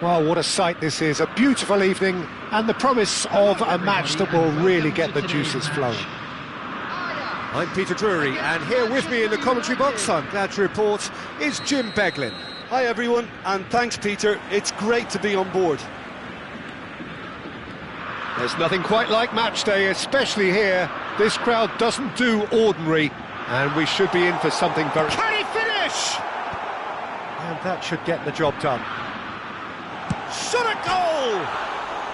Well, what a sight this is, a beautiful evening and the promise of a match that will really get the juices flowing. I'm Peter Drury, and here with me in the commentary box, I'm glad to report, is Jim Beglin. Hi everyone, and thanks Peter, it's great to be on board. There's nothing quite like match day, especially here. This crowd doesn't do ordinary, and we should be in for something very... Can he finish? And that should get the job done. Shot a goal!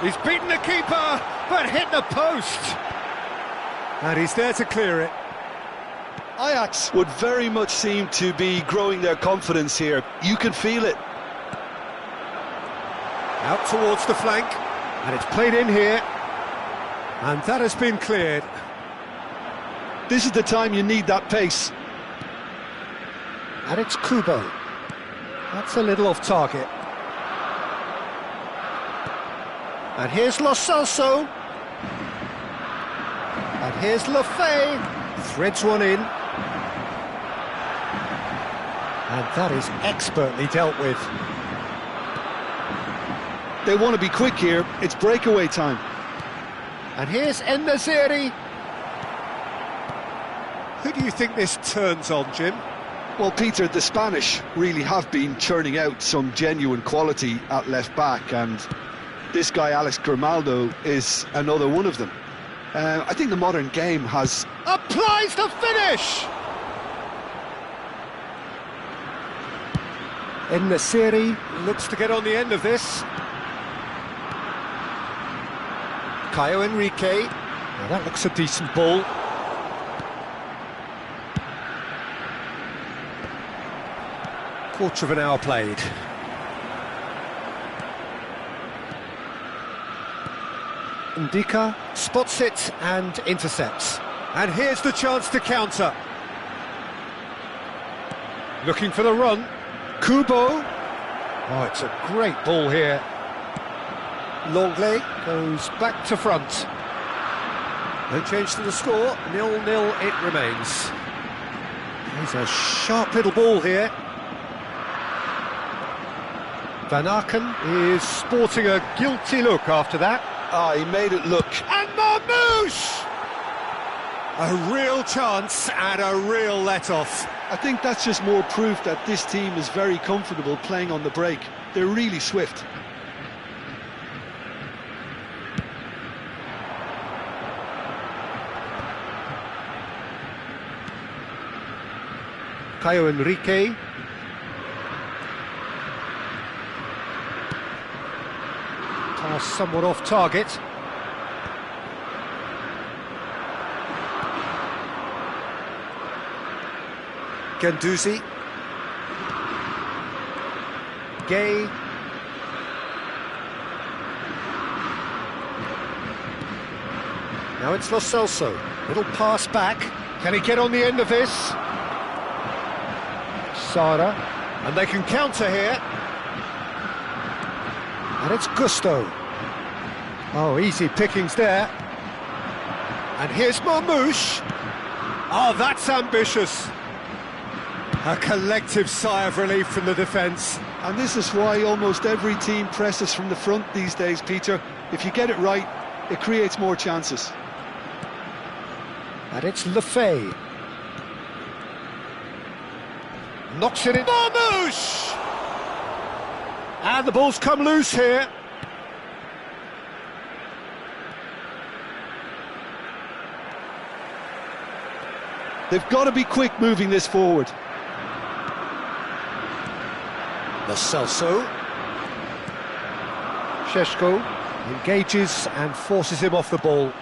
He's beaten the keeper, but hit the post. And he's there to clear it. Ajax would very much seem to be growing their confidence here. You can feel it. Out towards the flank. And it's played in here. And that has been cleared. This is the time you need that pace. And it's Kubo. That's a little off target. And here's Lo Celso. And here's Lefay. Threads one in. And that is expertly dealt with. They want to be quick here, it's breakaway time. And here's En-Nesyri. Who do you think this turns on, Jim? Well, Peter, the Spanish really have been churning out some genuine quality at left-back, and this guy, Alex Grimaldo, is another one of them. I think the modern game has... Applies the finish! En-Nesyri looks to get on the end of this. Caio Henrique. Now that looks a decent ball. Quarter of an hour played. Ndika spots it and intercepts. And here's the chance to counter. Looking for the run. Kubo. Oh, it's a great ball here. Longley goes back to front. No change to the score, 0-0 it remains. There's a sharp little ball here. Van Aken is sporting a guilty look after that. Ah, he made it look. And Marmouche! A real chance and a real let-off. I think that's just more proof that this team is very comfortable playing on the break. They're really swift. Caio Henrique. Pass somewhat off target. Guendouzi. Gay. Now it's Lo Celso. Little pass back. Can he get on the end of this? Sara. And they can counter here. And it's Gusto. Oh, easy pickings there. And here's Marmouche. Oh, that's ambitious. A collective sigh of relief from the defence. And this is why almost every team presses from the front these days, Peter. If you get it right, it creates more chances. And it's Lefay. Knocks it in. Marmouche! And the ball's come loose here. They've got to be quick moving this forward. Lo Celso. Šeško engages and forces him off the ball.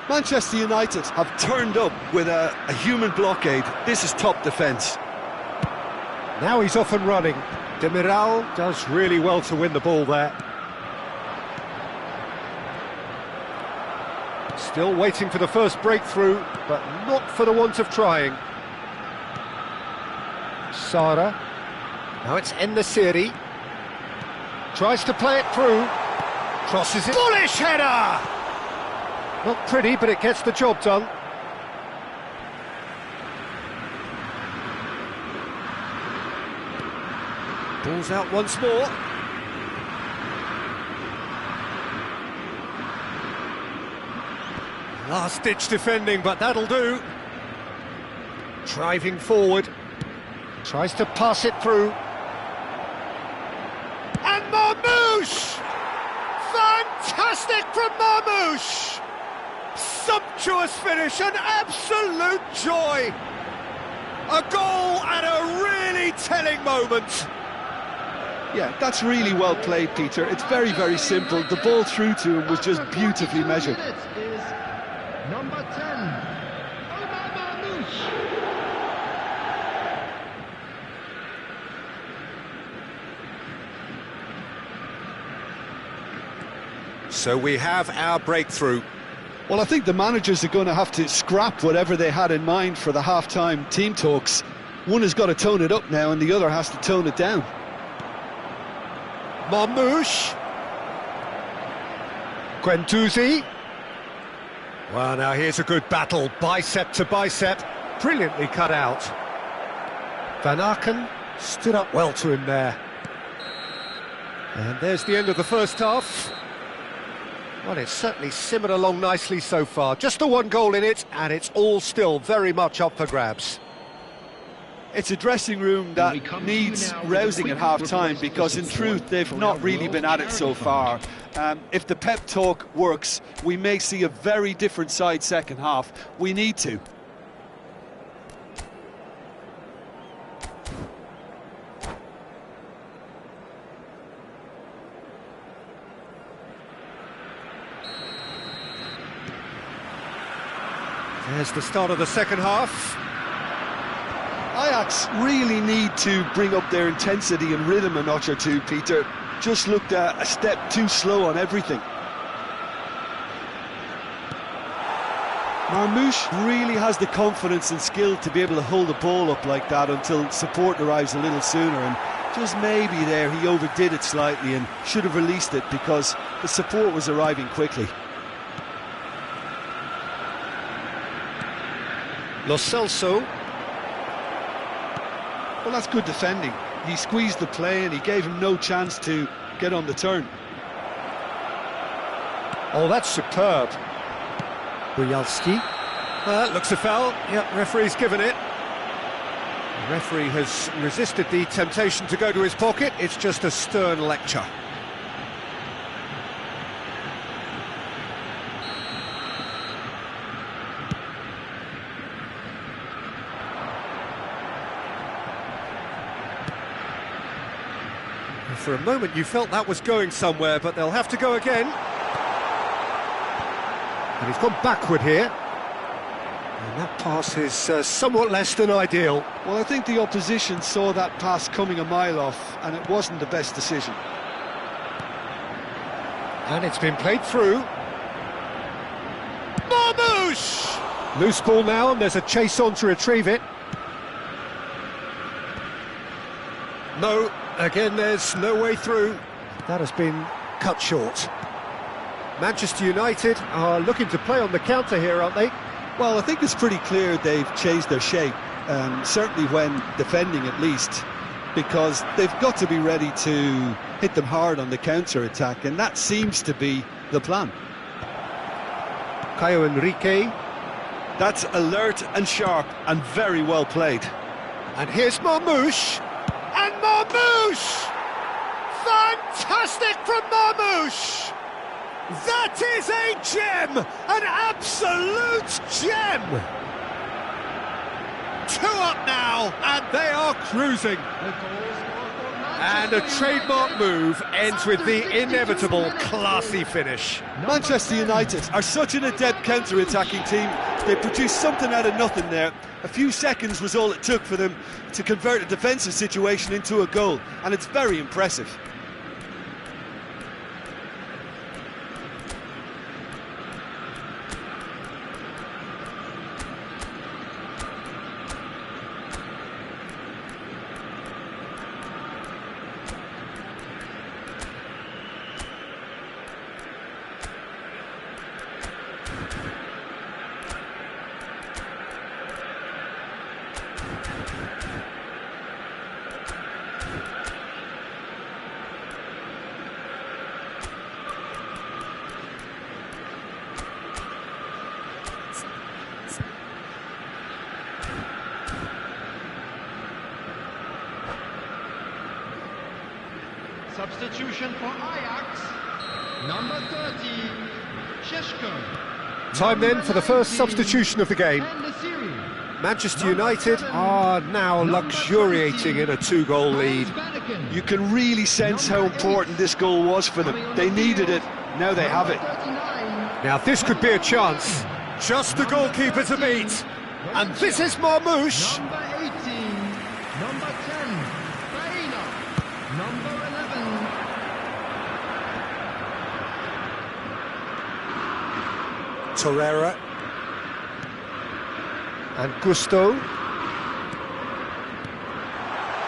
Manchester United have turned up with a human blockade. This is top defence. Now he's off and running. Demiral does really well to win the ball there. Still waiting for the first breakthrough, but not for the want of trying. Sara. Now it's En-Nesyri. Tries to play it through. Crosses it. Bullish header! Not pretty, but it gets the job done. Ball's out once more. Last-ditch defending, but that'll do. Driving forward. Tries to pass it through. And Marmoush! Fantastic from Marmoush! Sumptuous finish, an absolute joy! A goal at a really telling moment. Yeah, that's really well played, Peter. It's very, very simple. The ball through to him was just beautifully measured. Number 10, Omar Marmoush. So we have our breakthrough. Well, I think the managers are going to have to scrap whatever they had in mind for the half-time team talks. One has got to tone it up now and the other has to tone it down. Marmoush. Guendouzi. Well, now here's a good battle, bicep to bicep, brilliantly cut out. Van Aken stood up well to him there. And there's the end of the first half. Well, it's certainly simmered along nicely so far. Just the one goal in it, and it's all still very much up for grabs. It's a dressing room that needs rousing at half-time because, in truth, they've not really been at it so far. If the pep talk works, we may see a very different side second half. We need to. There's the start of the second half. Ajax really need to bring up their intensity and rhythm a notch or two, Peter. Just looked a step too slow on everything. Marmoush really has the confidence and skill to be able to hold the ball up like that until support arrives a little sooner, and just maybe there he overdid it slightly and should have released it because the support was arriving quickly. Lo Celso. Well, that's good defending. He squeezed the play and he gave him no chance to get on the turn. Oh, that's superb. Bujalski. That looks a foul. Yep, referee's given it. The referee has resisted the temptation to go to his pocket. It's just a stern lecture. For a moment you felt that was going somewhere, but they'll have to go again. And he's gone backward here. And that pass is somewhat less than ideal. Well, I think the opposition saw that pass coming a mile off, and it wasn't the best decision. And it's been played through. Marmoush! Loose ball now, and there's a chase on to retrieve it. No. Again, there's no way through. That has been cut short. Manchester United are looking to play on the counter here, aren't they? Well, I think it's pretty clear they've changed their shape, certainly when defending at least, because they've got to be ready to hit them hard on the counter-attack, and that seems to be the plan. Caio Henrique. That's alert and sharp and very well played. And here's Marmoush. And Marmoush! Fantastic from Marmoush! That is a gem! An absolute gem! 2 up now, and they are cruising. And a trademark move ends with the inevitable classy finish. Manchester United are such an adept counter-attacking team. They produced something out of nothing there. A few seconds was all it took for them to convert a defensive situation into a goal, and it's very impressive. Substitution for Ajax. Number 30, Sheshko. Time then for the first substitution of the game. Manchester United are now luxuriating in a two-goal lead. You can really sense how important this goal was for them. They needed it, now they have it. Now this could be a chance. Just the goalkeeper to beat. And this is Marmoush. Number 18, number 10, Baina, number 11. Torreira. And Gusto.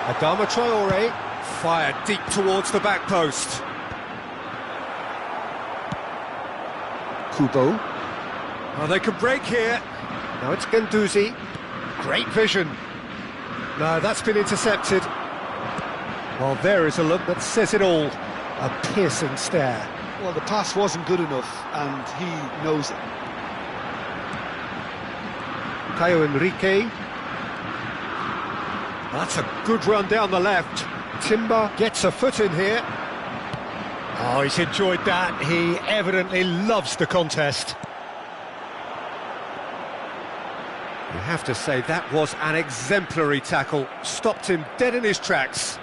Adama Traore fired deep towards the back post. Kubo. Oh, they can break here. Now it's Guendouzi. Great vision. No, that's been intercepted. Well, there is a look that says it all. A piercing stare. Well, the pass wasn't good enough, and he knows it. Caio Henrique. That's a good run down the left. Timber gets a foot in here. Oh, he's enjoyed that. He evidently loves the contest. You have to say that was an exemplary tackle. Stopped him dead in his tracks.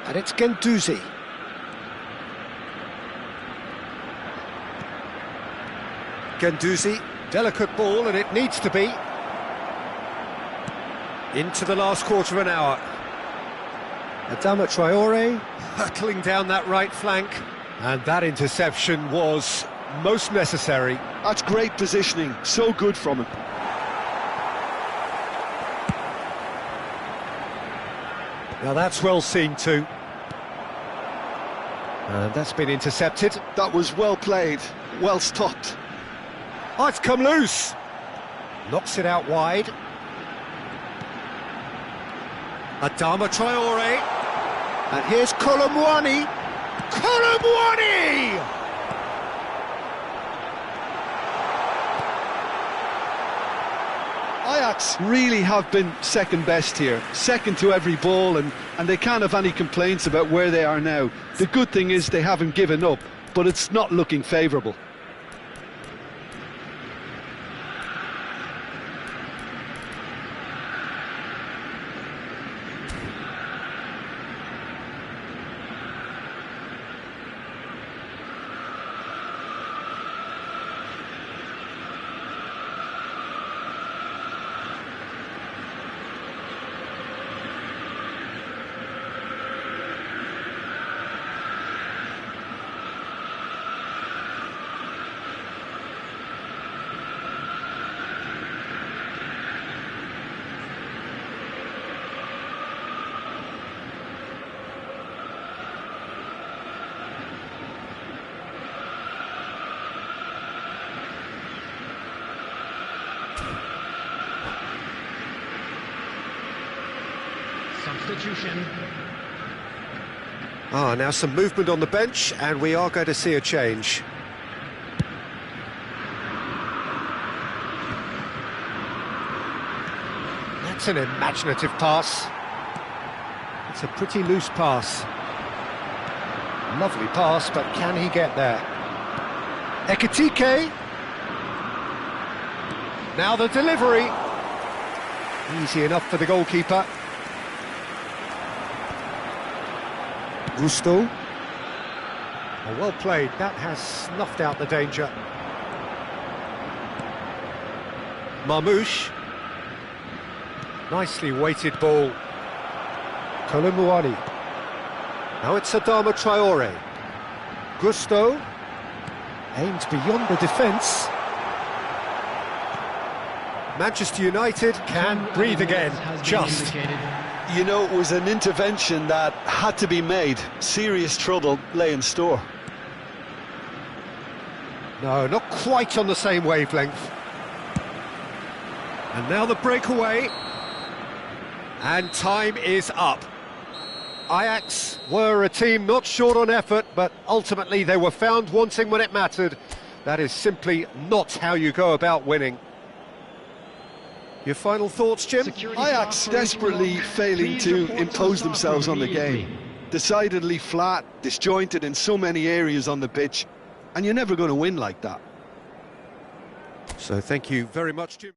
And it's Guendouzi. Guendouzi, delicate ball, and it needs to be. Into the last quarter of an hour. Adama Traore hurtling down that right flank. And that interception was most necessary. That's great positioning, so good from him. Now that's well seen too. And that's been intercepted. That was well played, well stopped. Oh, it's come loose. Knocks it out wide. Adama Traore. And here's Colomwani. Colomwani! Ajax really have been second best here, second to every ball, and they can't have any complaints about where they are now. The good thing is they haven't given up, but it's not looking favourable. Substitution. Now some movement on the bench, and we are going to see a change. That's an imaginative pass. It's a pretty loose pass. Lovely pass, but can he get there? Ekitike. Now the delivery. Easy enough for the goalkeeper. Gusto. Oh, well played, that has snuffed out the danger. Marmoush. Nicely weighted ball. Colomwani. Now it's Adama Traore. Gusto. Aimed beyond the defence. Manchester United can breathe again, just. You know, it was an intervention that had to be made. Serious trouble lay in store. No, not quite on the same wavelength. And now the breakaway. And time is up. Ajax were a team not short on effort, but ultimately they were found wanting when it mattered. That is simply not how you go about winning. Your final thoughts, Jim? Security Ajax staff desperately report. failing Please to report impose staff themselves on the game. immediately. Decidedly flat, disjointed in so many areas on the pitch, and you're never going to win like that. So thank you very much, Jim.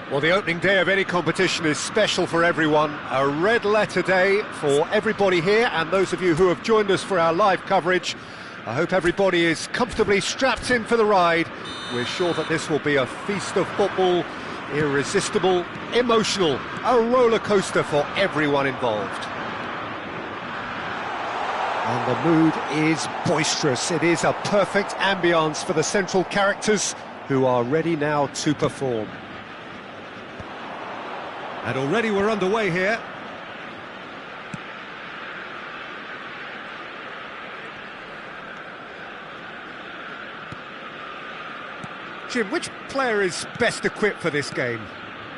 Well, the opening day of any competition is special for everyone. A red letter day for everybody here, and those of you who have joined us for our live coverage. I hope everybody is comfortably strapped in for the ride. We're sure that this will be a feast of football, irresistible, emotional, a roller coaster for everyone involved. And the mood is boisterous. It is a perfect ambience for the central characters who are ready now to perform. And already we're underway here. Jim, which player is best equipped for this game?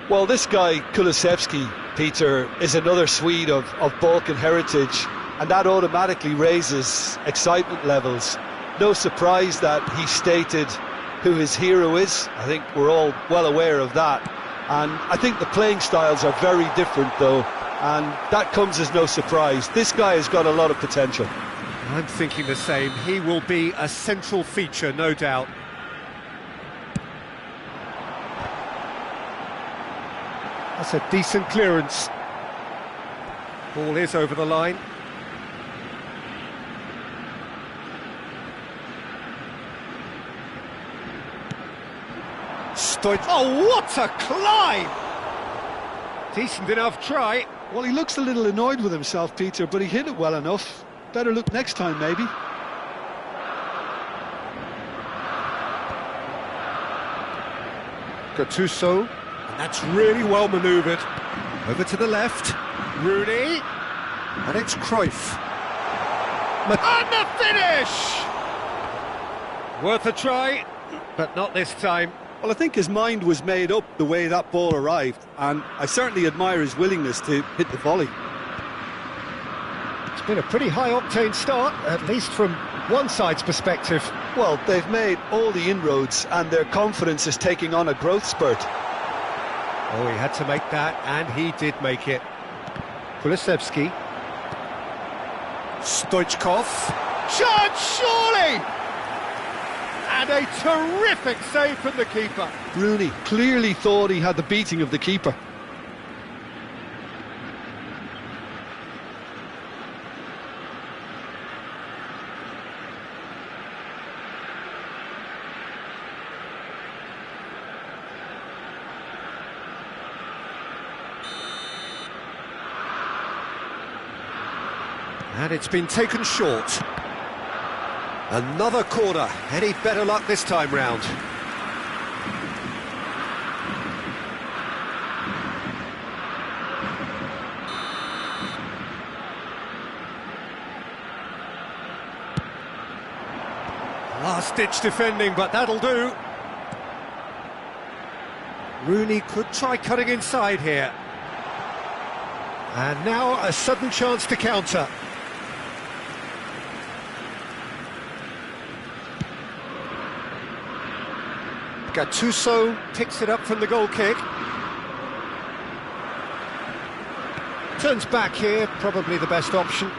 Well, this guy, Kulusevski, Peter, is another Swede of Balkan heritage, and that automatically raises excitement levels. No surprise that he stated who his hero is. I think we're all well aware of that. And I think the playing styles are very different, though, and that comes as no surprise. This guy has got a lot of potential. I'm thinking the same. He will be a central feature, no doubt. That's a decent clearance. Ball is over the line. Oh, what a climb! Decent enough try. Well, he looks a little annoyed with himself, Peter, but he hit it well enough. Better look next time, maybe. Gattuso, and that's really well manoeuvred. Over to the left, Rooney, and it's Cruyff. And the finish! Worth a try, but not this time. Well, I think his mind was made up the way that ball arrived, and I certainly admire his willingness to hit the volley. It's been a pretty high-octane start, at least from one side's perspective. Well, they've made all the inroads, and their confidence is taking on a growth spurt. Oh, he had to make that, and he did make it. Kulusevski. Stoichkov. Shot, surely! And a terrific save from the keeper. Rooney clearly thought he had the beating of the keeper. And it's been taken short. Another corner. Any better luck this time round? Last-ditch defending, but that'll do. Rooney could try cutting inside here. And now a sudden chance to counter. Gattuso picks it up from the goal kick. Turns back here, probably the best option.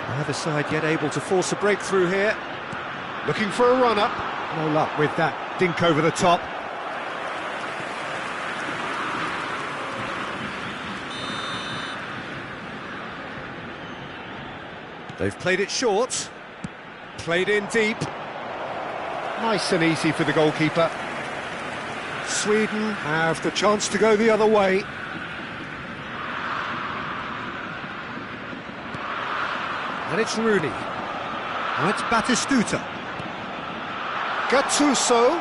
Either side yet able to force a breakthrough here. Looking for a run-up. No luck with that dink over the top. They've played it short. Played in deep. Nice and easy for the goalkeeper. Sweden have the chance to go the other way. And it's Rooney. Now it's Batistuta. Gattuso.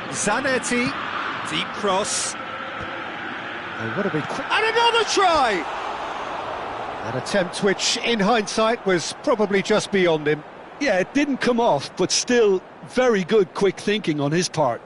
Zanetti. Deep cross. And what a big... And another try! An attempt which, in hindsight, was probably just beyond him. Yeah, it didn't come off, but still very good quick thinking on his part.